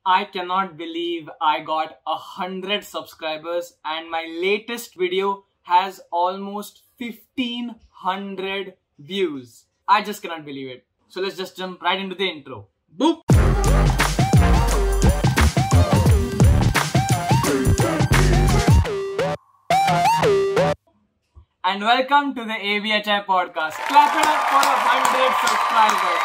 I cannot believe I got 100 subscribers and my latest video has almost 1500 views. I just cannot believe it. So let's just jump right into the intro. Boop! And welcome to the VJTI podcast. Clap it up for 100 subscribers.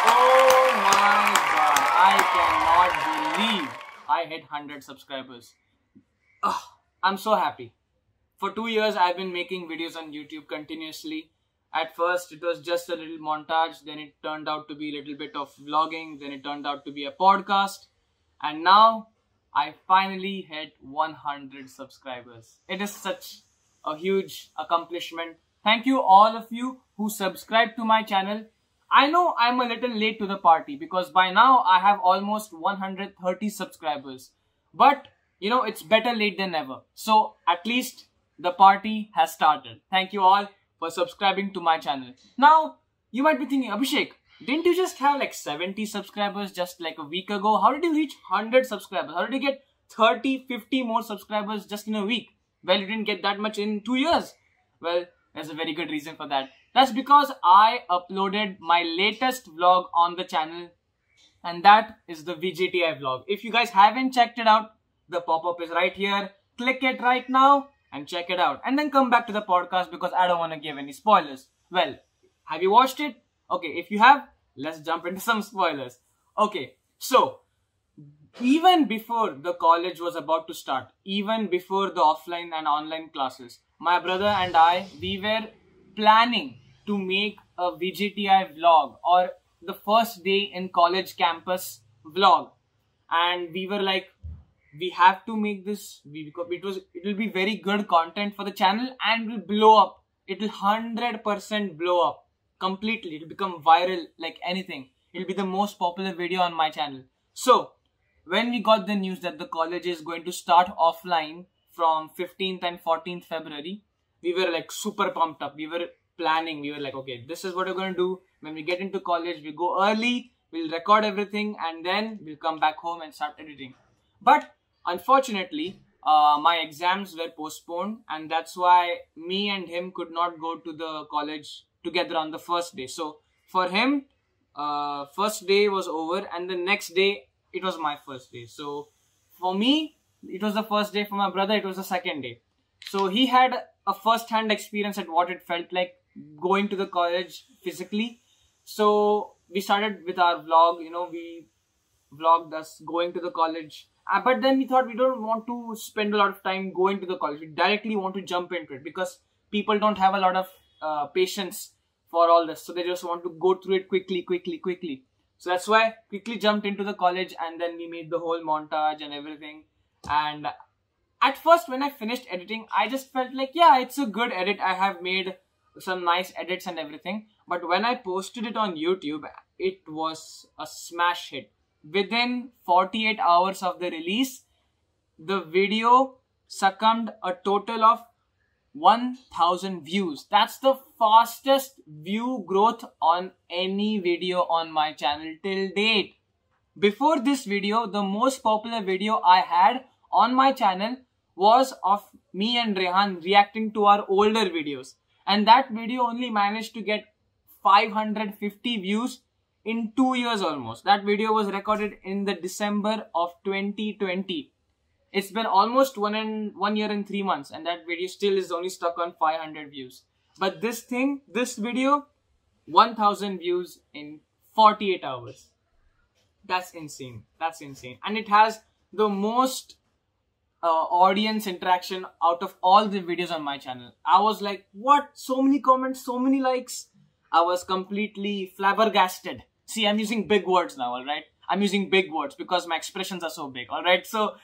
Oh my god, I cannot believe I hit 100 subscribers. I'm so happy. For 2 years, I've been making videos on YouTube continuously. At first, it was just a little montage. Then it turned out to be a little bit of vlogging. Then it turned out to be a podcast. And now, I finally hit 100 subscribers. It is such a huge accomplishment. Thank you all of you who subscribed to my channel. I know I'm a little late to the party because by now I have almost 130 subscribers. But, you know, it's better late than never. So, at least the party has started. Thank you all for subscribing to my channel. Now, you might be thinking, Abhishek, didn't you just have like 70 subscribers just like a week ago? How did you reach 100 subscribers? How did you get 30, 50 more subscribers just in a week? Well, you didn't get that much in 2 years. Well, there's a very good reason for that. That's because I uploaded my latest vlog on the channel, and that is the VJTI vlog. If you guys haven't checked it out, the pop-up is right here. Click it right now and check it out. And then come back to the podcast because I don't want to give any spoilers. Well, have you watched it? Okay, if you have, let's jump into some spoilers. Okay, so even before the college was about to start, even before the offline and online classes, my brother and I, we were planning to make a VJTI vlog or the first day in college campus vlog. And we were like, we have to make this because it will be very good content for the channel and will blow up. It will 100% blow up completely. It will become viral like anything. It will be the most popular video on my channel. So, when we got the news that the college is going to start offline from 15th and 14th February, we were like super pumped up. We were planning. We were like, okay, this is what we're going to do. When we get into college, we go early, we'll record everything, and then we'll come back home and start editing. But unfortunately, my exams were postponed, and that's why me and him could not go to the college together on the first day. So for him, first day was over, and the next day, it was my first day. So for me, it was the first day. For my brother, it was the second day. So he had a first-hand experience at what it felt like going to the college physically. So we started with our vlog. You know, we vlogged us going to the college. But then we thought we don't want to spend a lot of time going to the college. We directly want to jump into it because people don't have a lot of patience for all this. So they just want to go through it quickly. So that's why quickly jumped into the college, and then we made the whole montage and everything. And at first when I finished editing, I just felt like, yeah, it's a good edit. I have made some nice edits and everything. But when I posted it on YouTube, it was a smash hit. Within 48 hours of the release, the video succumbed a total of 1000 views. That's the fastest view growth on any video on my channel till date. Before this video, the most popular video I had on my channel was of me and Rehan reacting to our older videos. And that video only managed to get 550 views in 2 years almost. That video was recorded in the December of 2020. It's been almost 1 year and 3 months, and that video still is only stuck on 500 views. But this video, 1000 views in 48 hours. That's insane. That's insane. And it has the most audience interaction out of all the videos on my channel. I was like, what? So many comments, so many likes. I was completely flabbergasted. See, I'm using big words now, alright? I'm using big words because my expressions are so big, alright? So,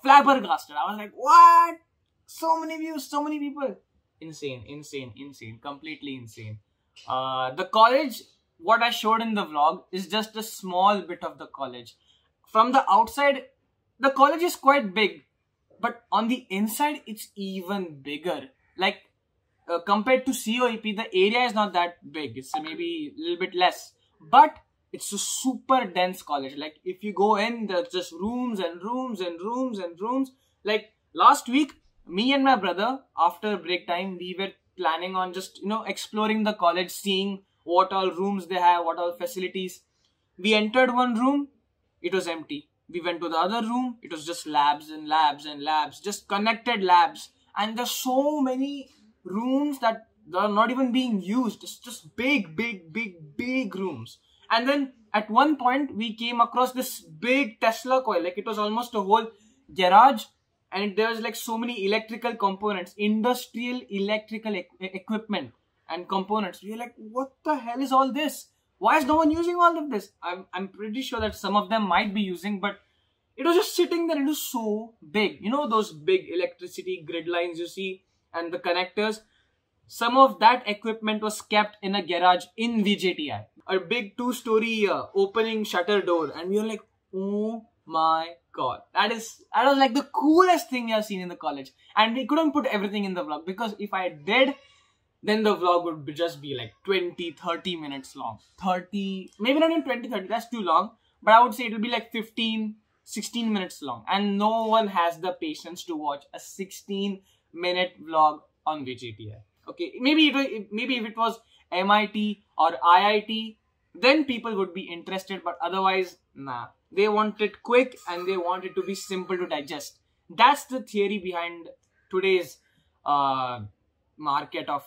flabbergasted. I was like, what? So many views, so many people. Insane. Completely insane. The college, what I showed in the vlog is just a small bit of the college. From the outside, the college is quite big. But on the inside, it's even bigger. Like, compared to COEP, the area is not that big. It's maybe a little bit less. But It's a super dense college. Like if you go in, there's just rooms and rooms and rooms and rooms. Like last week, me and my brother, after break time, we were planning on just, exploring the college, seeing what all rooms they have, what all facilities. We entered one room, it was empty. We went to the other room, it was just labs and labs and labs, just connected labs. And there's so many rooms that are not even being used. It's just big, big, big, big rooms. And then at one point, we came across this big Tesla coil. Like it was almost a whole garage. And there was like so many electrical components, industrial electrical equipment and components. We were like, what the hell is all this? Why is no one using all of this? I'm pretty sure that some of them might be using, but it was just sitting there. It was so big. You know those big electricity grid lines you see and the connectors? Some of that equipment was kept in a garage in VJTI. A big 2-story opening shutter door. And we were like, oh my God. That was like the coolest thing we have seen in the college. And we couldn't put everything in the vlog because if I did, then the vlog would just be like 20-30 minutes long. 30, maybe not even 20-30, that's too long. But I would say it will be like 15-16 minutes long. And no one has the patience to watch a 16-minute vlog on VJTI. Okay, maybe if it was MIT or IIT, then people would be interested. But otherwise, nah. They want it quick and they want it to be simple to digest. That's the theory behind today's market of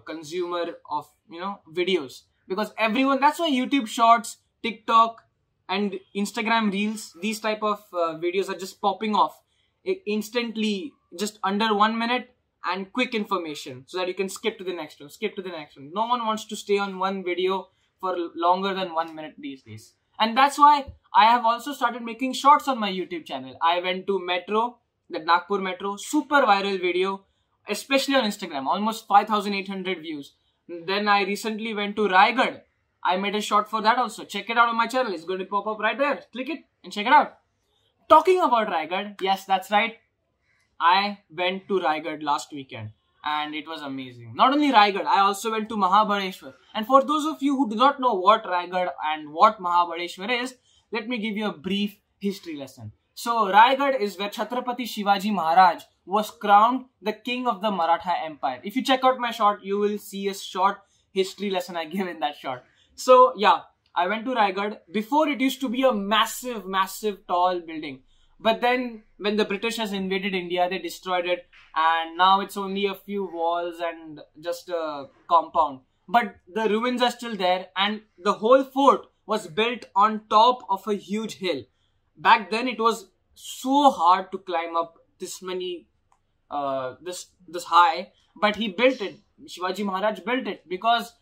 consumer of videos, because everyone, that's why YouTube Shorts, TikTok and Instagram Reels, these type of videos are just popping off instantly, just under 1 minute, and quick information so that you can skip to the next one. No one wants to stay on one video for longer than 1 minute these days. And that's why I have also started making shorts on my YouTube channel. I went to Metro, the Nagpur Metro, super viral video, especially on Instagram, almost 5,800 views. Then I recently went to Raigad. I made a short for that also. Check it out on my channel. It's going to pop up right there. Click it and check it out. Talking about Raigad, yes, that's right. I went to Raigad last weekend and it was amazing. Not only Raigad, I also went to Mahabaleshwar. And for those of you who do not know what Raigad and what Mahabaleshwar is, let me give you a brief history lesson. So Raigad is where Chhatrapati Shivaji Maharaj was crowned the king of the Maratha Empire. If you check out my short, you will see a short history lesson I give in that short. So yeah, I went to Raigad. Before it used to be a massive, massive tall building. But then when the Britishers invaded India, they destroyed it. And now it's only a few walls and just a compound. But the ruins are still there. And the whole fort was built on top of a huge hill. Back then it was so hard to climb up this many, this high. But he built it. Shivaji Maharaj built it because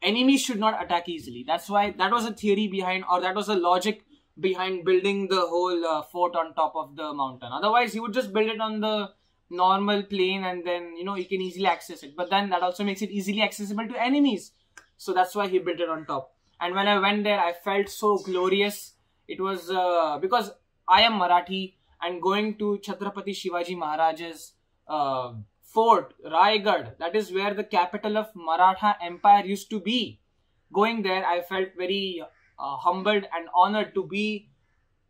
enemies should not attack easily. That's why, that was a theory behind, or that was a logic behind building the whole fort on top of the mountain. Otherwise, he would just build it on the normal plain and then, you can easily access it. But then that also makes it easily accessible to enemies. So that's why he built it on top. And when I went there, I felt so glorious. It was because I am Marathi and going to Chhatrapati Shivaji Maharaj's fort, Raigad, that is where the capital of Maratha Empire used to be. Going there, I felt very humbled and honored to be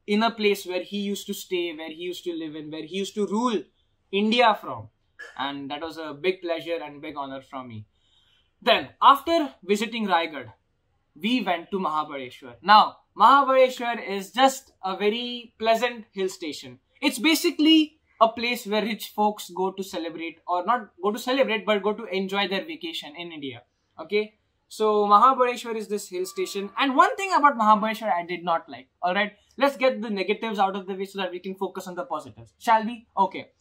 in a place where he used to stay, where he used to live in, where he used to rule India from. And that was a big pleasure and big honor from me. Then, after visiting Raigad, we went to Mahabaleshwar. Now, Mahabaleshwar is just a very pleasant hill station. It's basically a place where rich folks go to celebrate, or not go to celebrate, but go to enjoy their vacation in India. Okay? So Mahabaleshwar is this hill station. And one thing about Mahabaleshwar I did not like. Alright, let's get the negatives out of the way so that we can focus on the positives. Shall we? Okay.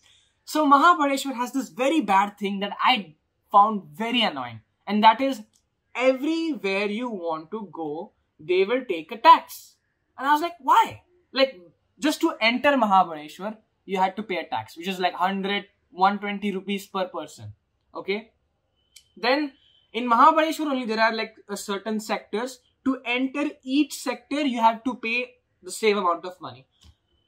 So Mahabaleshwar has this very bad thing that I found very annoying. And that is, everywhere you want to go, they will take a tax. And I was like, why? Like, just to enter Mahabaleshwar, you had to pay a tax, which is like 100, 120 rupees per person. Okay. Then, in Mahabaleshwar only there are like certain sectors. To enter each sector, you have to pay the same amount of money.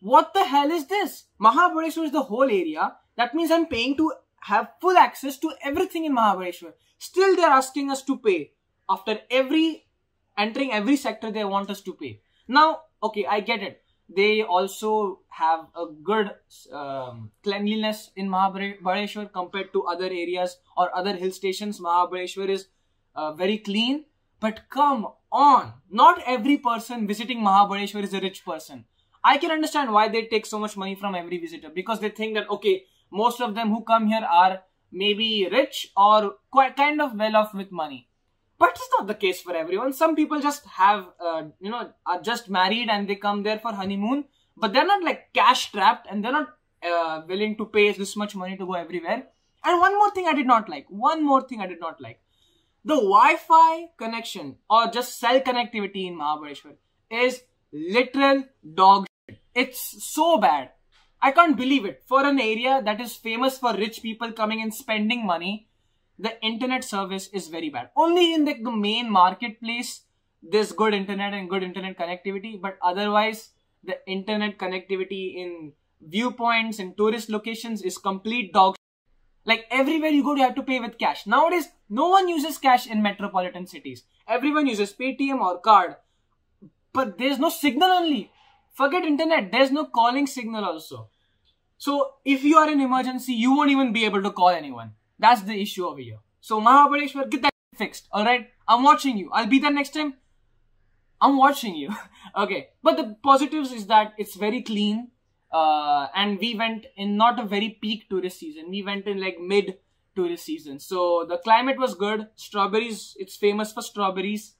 What the hell is this? Mahabaleshwar is the whole area. That means I'm paying to have full access to everything in Mahabaleshwar. Still, they're asking us to pay. After every entering every sector they want us to pay. Now, okay, I get it. They also have a good cleanliness in Mahabaleshwar compared to other areas or other hill stations. Mahabaleshwar is very clean. But come on, not every person visiting Mahabaleshwar is a rich person. I can understand why they take so much money from every visitor, because they think that, okay, most of them who come here are maybe rich or quite kind of well off with money. But it's not the case for everyone. Some people just have, are just married and they come there for honeymoon, but they're not like cash strapped and they're not willing to pay this much money to go everywhere. And one more thing I did not like. The Wi-Fi connection or just cell connectivity in Mahabaleshwar is literal dog shit. It's so bad. I can't believe it. For an area that is famous for rich people coming and spending money, the internet service is very bad. Only in the main marketplace, there's good internet and good internet connectivity. But otherwise, the internet connectivity in viewpoints and tourist locations is complete dog shit. Like everywhere you go, you have to pay with cash. Nowadays, no one uses cash in metropolitan cities. Everyone uses Paytm or card. But there's no signal only. Forget internet. There's no calling signal also. So if you are in emergency, you won't even be able to call anyone. That's the issue over here. So Mahabaleshwar, get that fixed. Alright? I'm watching you. I'll be there next time. I'm watching you. Okay. But the positives is that it's very clean. And we went in not a very peak tourist season. We went in like mid tourist season. So the climate was good. Strawberries, it's famous for strawberries.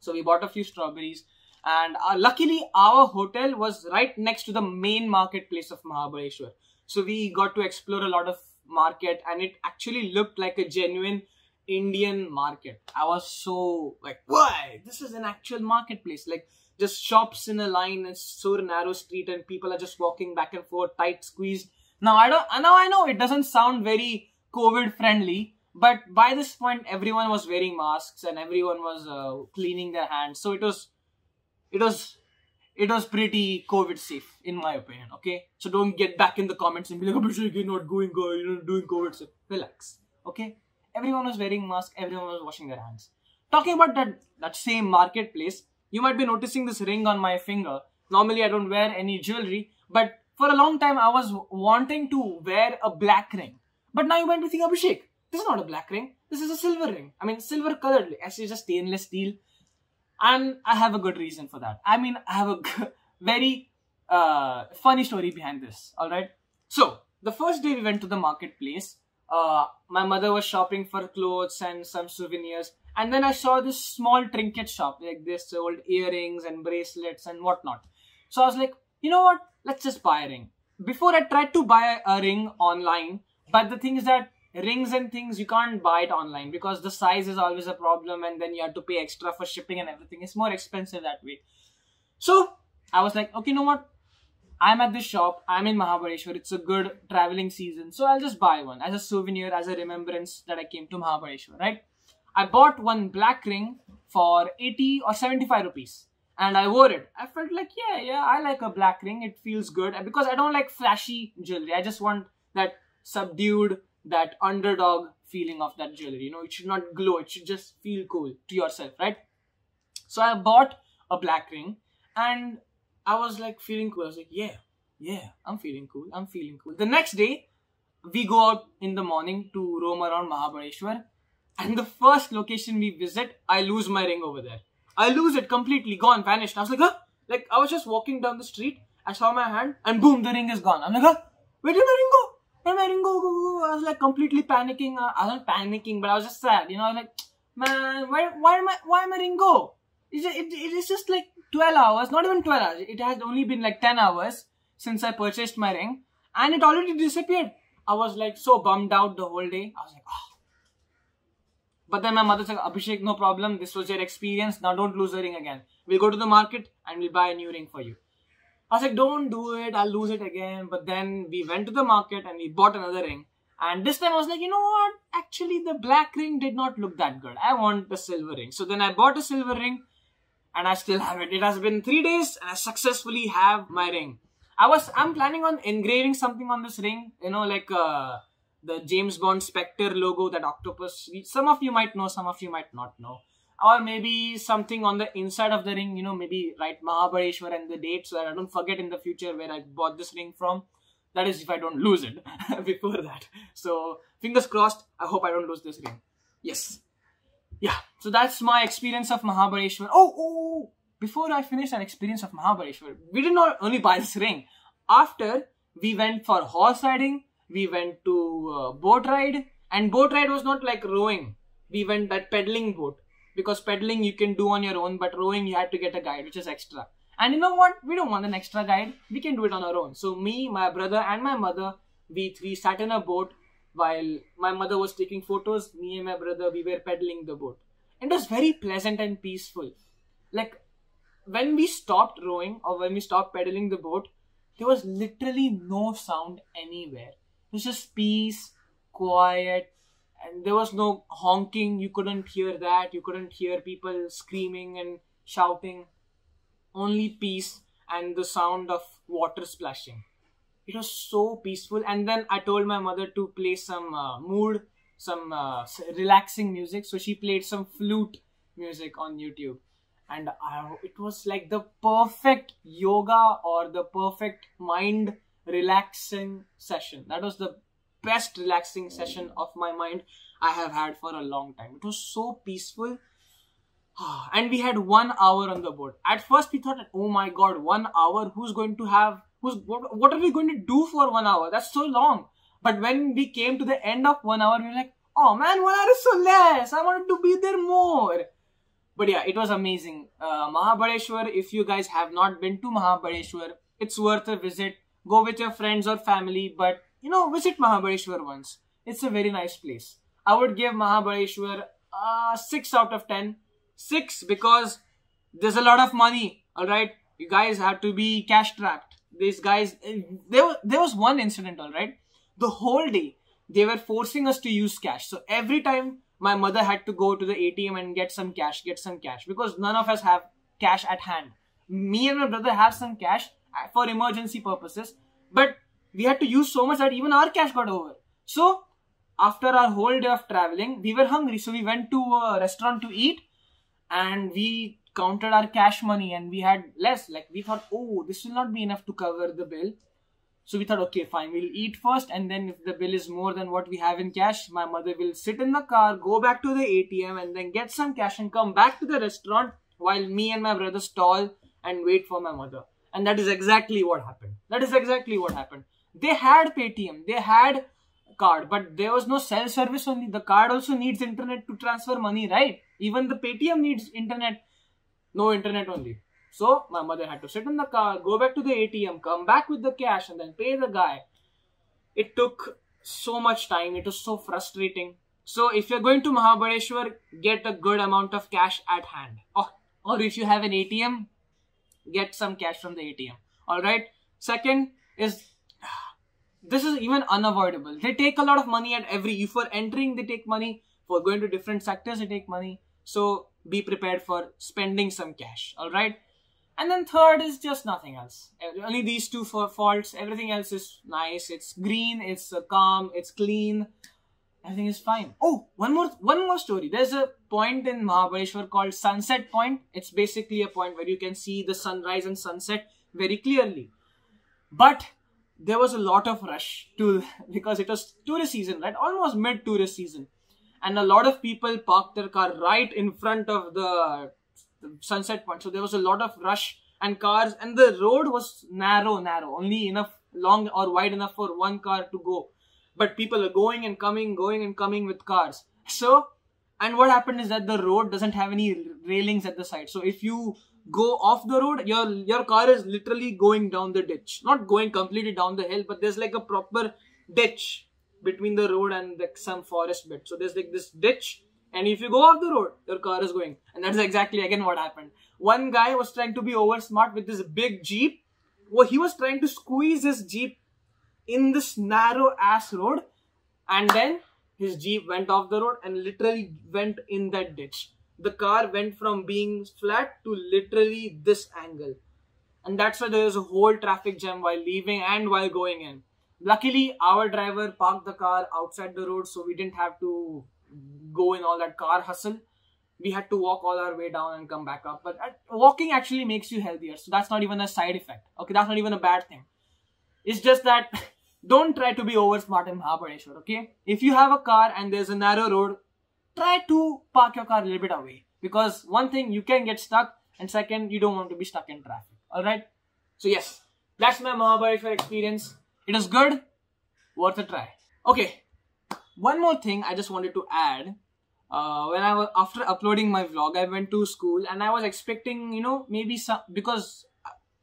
So we bought a few strawberries. And luckily our hotel was right next to the main marketplace of Mahabaleshwar. So we got to explore a lot of market and it actually looked like a genuine Indian market. I was so like, why? This is an actual marketplace. Like, just shops in a line, it's so narrow street and people are just walking back and forth, tight squeezed. Now I know it doesn't sound very COVID friendly, but by this point everyone was wearing masks and everyone was cleaning their hands. So it was pretty COVID safe in my opinion. Okay, so don't get back in the comments and be like, Abhishek, you're not going, you're not doing COVID safe. Relax. Okay, everyone was wearing masks, everyone was washing their hands. Talking about that same marketplace. You might be noticing this ring on my finger. Normally, I don't wear any jewelry. But for a long time, I was wanting to wear a black ring. But now you might be thinking, Abhishek, this is not a black ring. This is a silver ring. I mean, silver colored. Actually, just stainless steel. And I have a good reason for that. I mean, I have a very funny story behind this. Alright. So, the first day we went to the marketplace. My mother was shopping for clothes and some souvenirs. And then I saw this small trinket shop, like this old earrings and bracelets and whatnot. So I was like, you know what? Let's just buy a ring. Before I tried to buy a ring online, but the thing is that rings and things, you can't buy it online because the size is always a problem and then you have to pay extra for shipping and everything. It's more expensive that way. So I was like, okay, you know what? I'm at this shop. I'm in Mahabaleshwar. It's a good traveling season. So I'll just buy one as a souvenir, as a remembrance that I came to Mahabaleshwar, right? I bought one black ring for 80 or 75 rupees and I wore it. I felt like, yeah, I like a black ring. It feels good because I don't like flashy jewelry. I just want that subdued, that underdog feeling of that jewelry. You know, it should not glow. It should just feel cool to yourself, right? So I bought a black ring and I was like feeling cool. I was like, yeah, I'm feeling cool. The next day, we go out in the morning to roam around Mahabaleshwar. And the first location we visit, I lose my ring over there. I lose it completely, gone, vanished. I was like, huh? Like, I was just walking down the street. I saw my hand and boom, the ring is gone. I'm like, huh? Where did my ring go? Where did my ring go? I was like completely panicking. I wasn't panicking, but I was just sad. You know, I was like, man, why my ring go? It is just like 12 hours, not even 12 hours. It has only been like 10 hours since I purchased my ring. And it already disappeared. I was like so bummed out the whole day. I was like, oh. But then my mother said, Abhishek, no problem. This was your experience. Now don't lose the ring again. We'll go to the market and we'll buy a new ring for you. I was like, don't do it. I'll lose it again. But then we went to the market and we bought another ring. And this time I was like, you know what? Actually, the black ring did not look that good. I want the silver ring. So then I bought a silver ring and I still have it. It has been 3 days and I successfully have my ring. I'm planning on engraving something on this ring. You know, like the James Bond Spectre logo, that octopus. Some of you might know, some of you might not know. or maybe something on the inside of the ring, you know, maybe write Mahabaleshwar and the date so that I don't forget in the future where I bought this ring from. That is if I don't lose it before that. So fingers crossed, I hope I don't lose this ring. Yes. Yeah, so that's my experience of Mahabaleshwar. Oh, before I finish an experience of Mahabaleshwar, we did not only buy this ring. After, we went for horse riding, we went to boat ride, and boat ride was not like rowing. We went that pedaling boat, because pedaling you can do on your own, but rowing you had to get a guide, which is extra. And you know what? We don't want an extra guide. We can do it on our own. So me, my brother and my mother, we three sat in a boat while my mother was taking photos. Me and my brother, we were pedaling the boat. It was very pleasant and peaceful. Like when we stopped rowing or when we stopped pedaling the boat, there was literally no sound anywhere. It was just peace, quiet, and there was no honking. You couldn't hear that. You couldn't hear people screaming and shouting. Only peace and the sound of water splashing. It was so peaceful. And then I told my mother to play some relaxing music. So she played some flute music on YouTube. And it was like the perfect yoga or the perfect mind relaxing session. That was the best relaxing session of my mind I have had for a long time. It was so peaceful. And we had 1 hour on the boat. At first we thought, oh my god, 1 hour, what are we going to do for 1 hour? That's so long. But when we came to the end of 1 hour, we were like, oh man, 1 hour is so less. I wanted to be there more. But yeah, it was amazing. Mahabaleshwar, if you guys have not been to Mahabaleshwar, it's worth a visit. Go with your friends or family, but you know, visit Mahabaleshwar once. It's a very nice place. I would give Mahabaleshwar 6 out of 10. 6 because there's a lot of money. Alright, you guys have to be cash trapped. These guys, there was one incident, alright. The whole day they were forcing us to use cash. So every time my mother had to go to the ATM and get some cash because none of us have cash at hand. Me and my brother have some cash for emergency purposes, but we had to use so much that even our cash got over. So after our whole day of traveling, we were hungry. So we went to a restaurant to eat. And we counted our cash money and we had less. Like we thought, oh, this will not be enough to cover the bill. So we thought, okay, fine, we'll eat first. And then if the bill is more than what we have in cash, my mother will sit in the car, go back to the ATM and then get some cash and come back to the restaurant while me and my brother stall and wait for my mother. And that is exactly what happened. They had Paytm, they had card, but there was no cell service only. The card also needs internet to transfer money, right? Even the Paytm needs internet. No internet only. So my mother had to sit in the car, go back to the ATM, come back with the cash and then pay the guy. It took so much time. It was so frustrating. So if you're going to Mahabaleshwar, get a good amount of cash at hand. Or if you have an ATM, get some cash from the ATM. Alright. Second is, this is even unavoidable. They take a lot of money for entering they take money. For going to different sectors they take money. So be prepared for spending some cash. Alright. And then third is just nothing else. Only these two faults. Everything else is nice. It's green. It's calm. It's clean. Everything is fine. Oh, one more story. There's a point in Mahabaleshwar called Sunset Point. It's basically a point where you can see the sunrise and sunset very clearly. But there was a lot of rush because it was tourist season, right? Almost mid-tourist season. And a lot of people parked their car right in front of the Sunset Point. So there was a lot of rush and cars, and the road was narrow, only enough long or wide enough for one car to go. But people are going and coming with cars. So, and what happened is that the road doesn't have any railings at the side. So if you go off the road, your car is literally going down the ditch. Not going completely down the hill, but there's like a proper ditch between the road and some forest bit. So there's like this ditch, and if you go off the road, your car is going. And that's exactly again what happened. One guy was trying to be over smart with this big Jeep. Well, he was trying to squeeze his Jeep in this narrow ass road, and then his Jeep went off the road and literally went in that ditch. The car went from being flat to literally this angle. And that's why there was a whole traffic jam while leaving and while going in. Luckily, our driver parked the car outside the road, so we didn't have to go in all that car hustle. we had to walk all our way down and come back up. But walking actually makes you healthier. So that's not even a side effect. Okay, that's not even a bad thing. It's just that don't try to be over smart in Mahabaleshwar, okay? If you have a car and there's a narrow road, try to park your car a little bit away. Because one thing, you can get stuck, and second, you don't want to be stuck in traffic. Alright? So yes, that's my Mahabaleshwar experience. It was good, worth a try. Okay, one more thing I just wanted to add. After uploading my vlog, I went to school and I was expecting, maybe some, because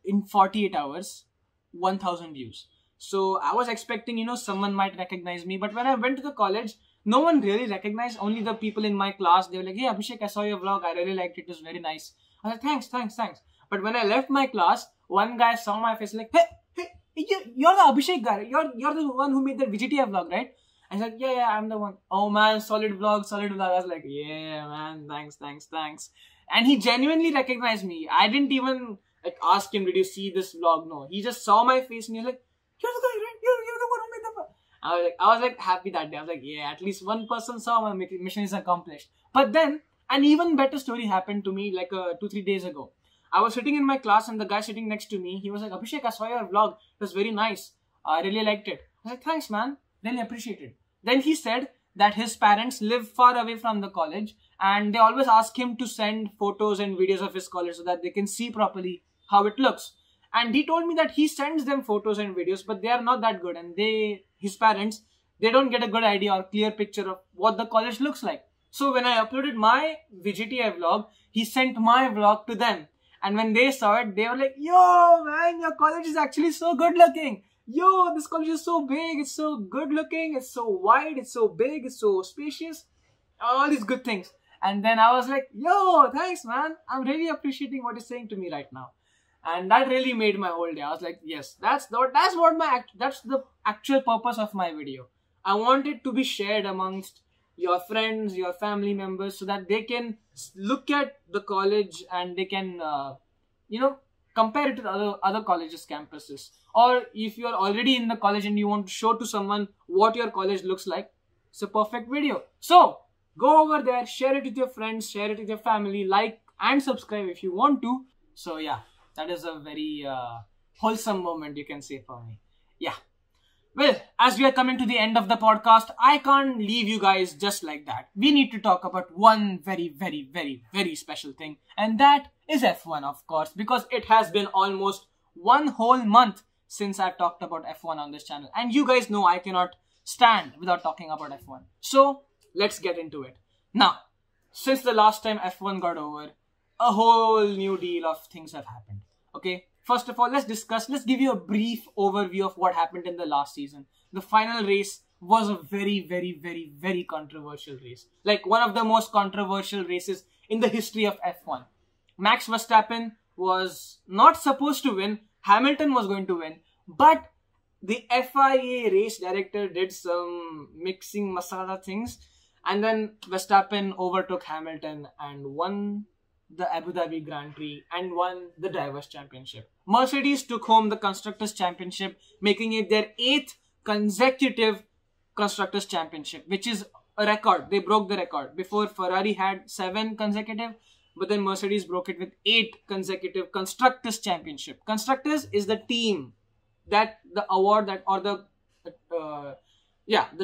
in 48 hours, 1000 views. So I was expecting, someone might recognize me. But when I went to the college, no one really recognized. Only the people in my class, they were like, hey Abhishek, I saw your vlog. I really liked it. It was very nice. I was like, thanks. But when I left my class, one guy saw my face like, hey, you're the Abhishek guy. You're the one who made the VJTI vlog, right? I said, yeah, I'm the one. Oh man, solid vlog. I was like, yeah, man, thanks. And he genuinely recognized me. I didn't even ask him, did you see this vlog? No, he just saw my face and he was like, you're the guy, right? You're the one who made the vlog. I was like happy that day. I was like, yeah, at least one person saw my mission is accomplished. But then an even better story happened to me like 2-3 days ago. I was sitting in my class and the guy sitting next to me, he was like, Abhishek, I saw your vlog. It was very nice. I really liked it. I was like, thanks, man. Really appreciate it. Then he said that his parents live far away from the college and they always ask him to send photos and videos of his college so that they can see properly how it looks. And he told me that he sends them photos and videos, but they are not that good. And his parents, they don't get a good idea or clear picture of what the college looks like. So when I uploaded my VJTI vlog, he sent my vlog to them. And when they saw it, they were like, yo, man, your college is actually so good looking. Yo, this college is so big, it's so good looking, it's so wide, it's so big, it's so spacious. All these good things. And then I was like, yo, thanks, man. I'm really appreciating what you're saying to me right now. And that really made my whole day. I was like, yes, that's the actual purpose of my video. I want it to be shared amongst your friends, your family members, so that they can look at the college and they can, compare it to other colleges' campuses. Or if you're already in the college and you want to show to someone what your college looks like, it's a perfect video. So go over there, share it with your friends, share it with your family, like and subscribe if you want to. So yeah, that is a very wholesome moment, you can say, for me. Yeah. Well, as we are coming to the end of the podcast, I can't leave you guys just like that. We need to talk about one very special thing. And that is F1, of course, because it has been almost one whole month since I've talked about F1 on this channel. And you guys know I cannot stand without talking about F1. So, let's get into it. Now, since the last time F1 got over, a whole new deal of things have happened. Okay? First of all, let's give you a brief overview of what happened in the last season. The final race was a very controversial race. Like one of the most controversial races in the history of F1. Max Verstappen was not supposed to win. Hamilton was going to win. But the FIA race director did some mixing masala things. And then Verstappen overtook Hamilton and won the Abu Dhabi Grand Prix and won the Drivers' Championship. Mercedes took home the Constructors' Championship, making it their 8th consecutive Constructors' Championship, which is a record. They broke the record. Before, Ferrari had 7 consecutive, but then Mercedes broke it with 8 consecutive Constructors' Championship. Constructors is the team that the award that, or the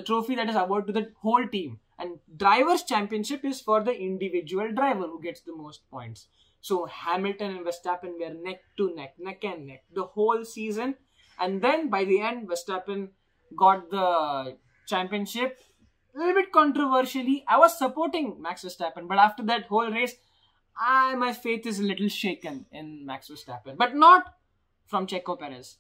trophy that is awarded to the whole team. And Drivers' Championship is for the individual driver who gets the most points. So Hamilton and Verstappen were neck and neck the whole season. And then by the end, Verstappen got the championship. A little bit controversially. I was supporting Max Verstappen, but after that whole race, my faith is a little shaken in Max Verstappen. But not from Checo Perez.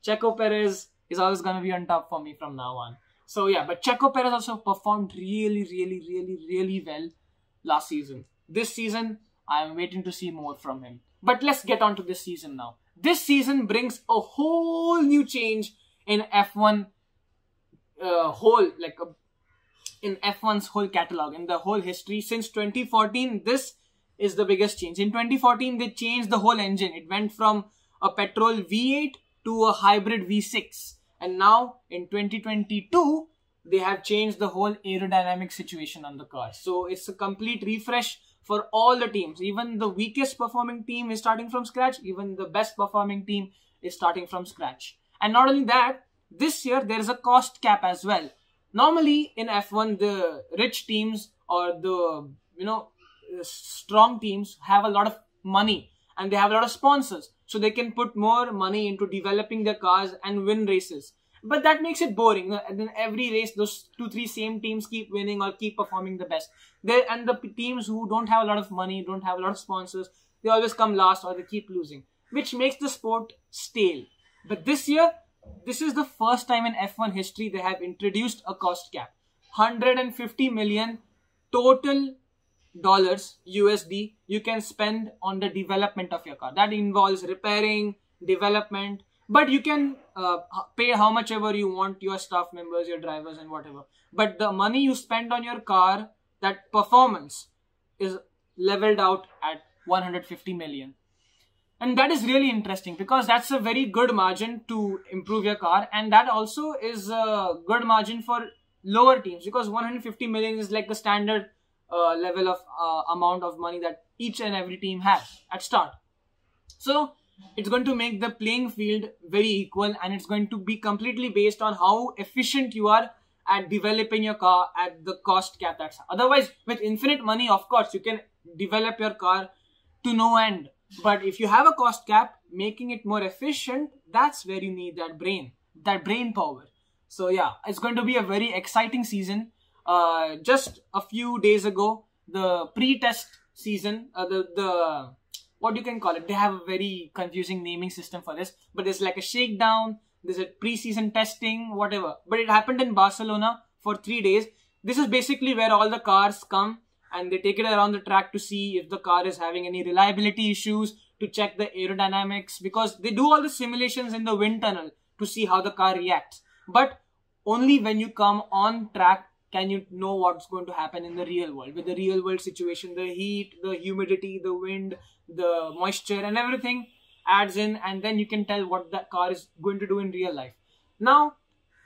Checo Perez is always going to be on top for me from now on. So yeah, but Checo Perez also performed really well last season. This season, I am waiting to see more from him. But let's get on to this season now. This season brings a whole new change in F1 in F1's whole catalog, in the whole history. Since 2014, this is the biggest change. In 2014, they changed the whole engine. It went from a petrol V8 to a hybrid V6. And now, in 2022, they have changed the whole aerodynamic situation on the car. So, it's a complete refresh for all the teams. Even the weakest performing team is starting from scratch. Even the best performing team is starting from scratch. And not only that, this year there is a cost cap as well. Normally in F1, the rich teams or the strong teams have a lot of money and they have a lot of sponsors, so they can put more money into developing their cars and win races. But that makes it boring. And then every race, those 2-3 same teams keep winning or keep performing the best. And the teams who don't have a lot of money, don't have a lot of sponsors, they always come last or they keep losing, which makes the sport stale. But this year, this is the first time in F1 history they have introduced a cost cap. 150 million total dollars USD you can spend on the development of your car. That involves repairing, development, but you can pay how much ever you want, your staff members, your drivers and whatever. But the money you spend on your car, that performance is leveled out at 150 million. And that is really interesting because that's a very good margin to improve your car, and that also is a good margin for lower teams because 150 million is like the standard level of amount of money that each and every team has at start. So it's going to make the playing field very equal, and it's going to be completely based on how efficient you are at developing your car at the cost cap. That's otherwise with infinite money, of course, you can develop your car to no end. But if you have a cost cap, making it more efficient, that's where you need that brain power. So yeah, it's going to be a very exciting season. Just a few days ago, the pre-test season, what you can call it, they have a very confusing naming system for this, but there's like a shakedown, there's a pre-season testing, whatever. But it happened in Barcelona for 3 days. This is basically where all the cars come and they take it around the track to see if the car is having any reliability issues, to check the aerodynamics, because they do all the simulations in the wind tunnel to see how the car reacts. But only when you come on track can you know what's going to happen in the real world. With the real world situation, the heat, the humidity, the wind, the moisture and everything adds in, and then you can tell what that car is going to do in real life. Now,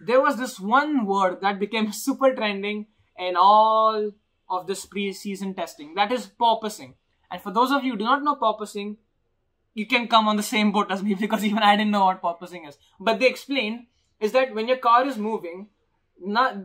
there was this one word that became super trending in all of this pre-season testing. That is porpoising. And for those of you who do not know porpoising, you can come on the same boat as me because even I didn't know what porpoising is. But they explain is that when your car is moving,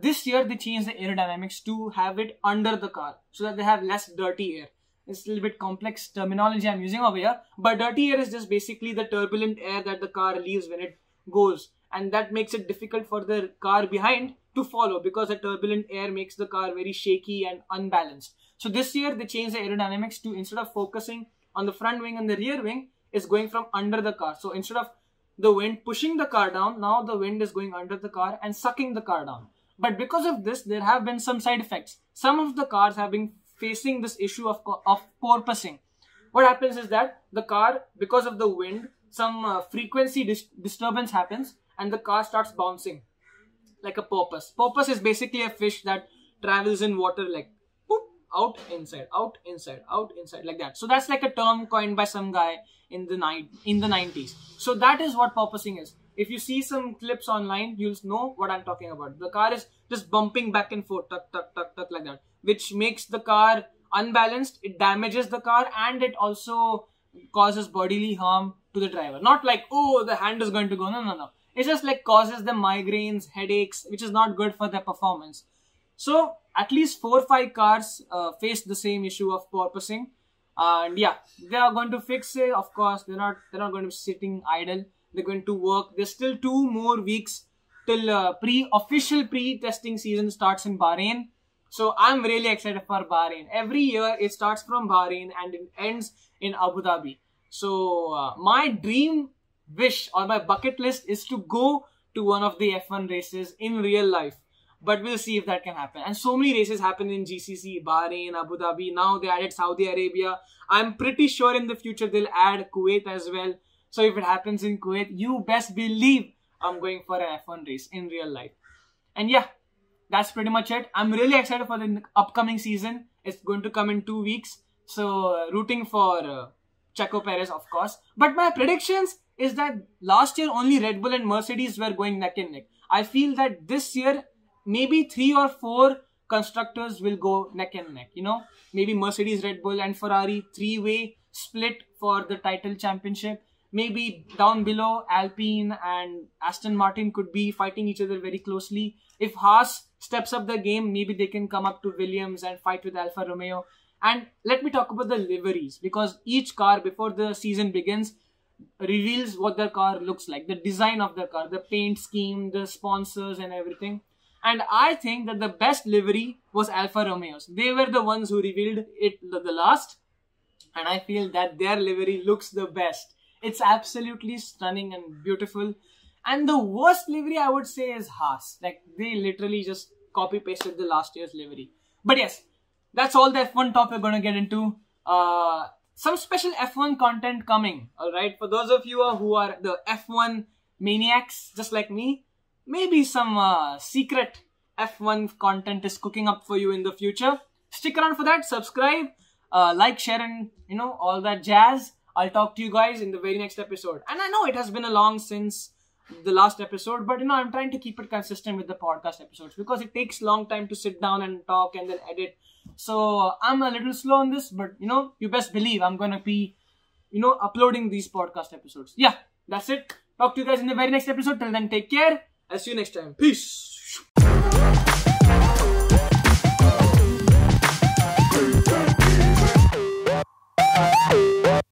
this year they changed the aerodynamics to have it under the car so that they have less dirty air. It's a little bit complex terminology I'm using over here, but dirty air is just basically the turbulent air that the car leaves when it goes, and that makes it difficult for the car behind to follow because the turbulent air makes the car very shaky and unbalanced. So this year they changed the aerodynamics to, instead of focusing on the front wing and the rear wing, is going from under the car. So instead of the wind pushing the car down, now the wind is going under the car and sucking the car down. But because of this, there have been some side effects. Some of the cars have been facing this issue of porpoising. What happens is that the car, because of the wind, some frequency disturbance happens and the car starts bouncing like a porpoise. Porpoise is basically a fish that travels in water like boop, out, inside, out, inside, out, inside, like that. So that's like a term coined by some guy in the 90s. So that is what porpoising is. If you see some clips online, you'll know what I'm talking about. The car is just bumping back and forth, tuck, tuck, tuck, tuck, like that, which makes the car unbalanced. It damages the car and it also causes bodily harm to the driver. Not like, oh, the hand is going to go. No, no, no. It just like causes them migraines, headaches, which is not good for their performance. So at least 4 or 5 cars face the same issue of porpoising. And yeah, they are going to fix it. Of course, they're not going to be sitting idle. They're going to work. There's still 2 more weeks till official pre-testing season starts in Bahrain. So I'm really excited for Bahrain. Every year it starts from Bahrain and it ends in Abu Dhabi. So my dream wish or my bucket list is to go to one of the F1 races in real life. But we'll see if that can happen. And so many races happen in GCC, Bahrain, Abu Dhabi. Now they added Saudi Arabia. I'm pretty sure in the future they'll add Kuwait as well. So if it happens in Kuwait, you best believe I'm going for an F1 race in real life. And yeah, that's pretty much it. I'm really excited for the upcoming season. It's going to come in 2 weeks. So rooting for Checo Perez, of course. But my predictions is that last year only Red Bull and Mercedes were going neck and neck. I feel that this year maybe 3 or 4 constructors will go neck and neck. You know, maybe Mercedes, Red Bull and Ferrari, three-way split for the title championship. Maybe down below, Alpine and Aston Martin could be fighting each other very closely. If Haas steps up the game, maybe they can come up to Williams and fight with Alfa Romeo. And let me talk about the liveries, because each car before the season begins reveals what their car looks like, the design of the car, the paint scheme, the sponsors and everything. And I think that the best livery was Alfa Romeo's. They were the ones who revealed it the last. And I feel that their livery looks the best. It's absolutely stunning and beautiful. And the worst livery I would say is Haas. Like, they literally just copy pasted the last year's livery. But yes, that's all the F1 talk we're going to get into. Some special F1 content coming. Alright, for those of you who are the F1 maniacs just like me, maybe some secret F1 content is cooking up for you in the future. Stick around for that. Subscribe, like, share and all that jazz. I'll talk to you guys in the very next episode. And I know it has been a long since the last episode, but I'm trying to keep it consistent with the podcast episodes because it takes long time to sit down and talk and then edit. So I'm a little slow on this, but you best believe I'm gonna be uploading these podcast episodes. Yeah, that's it. Talk to you guys in the very next episode. Till then, take care. I'll see you next time. Peace.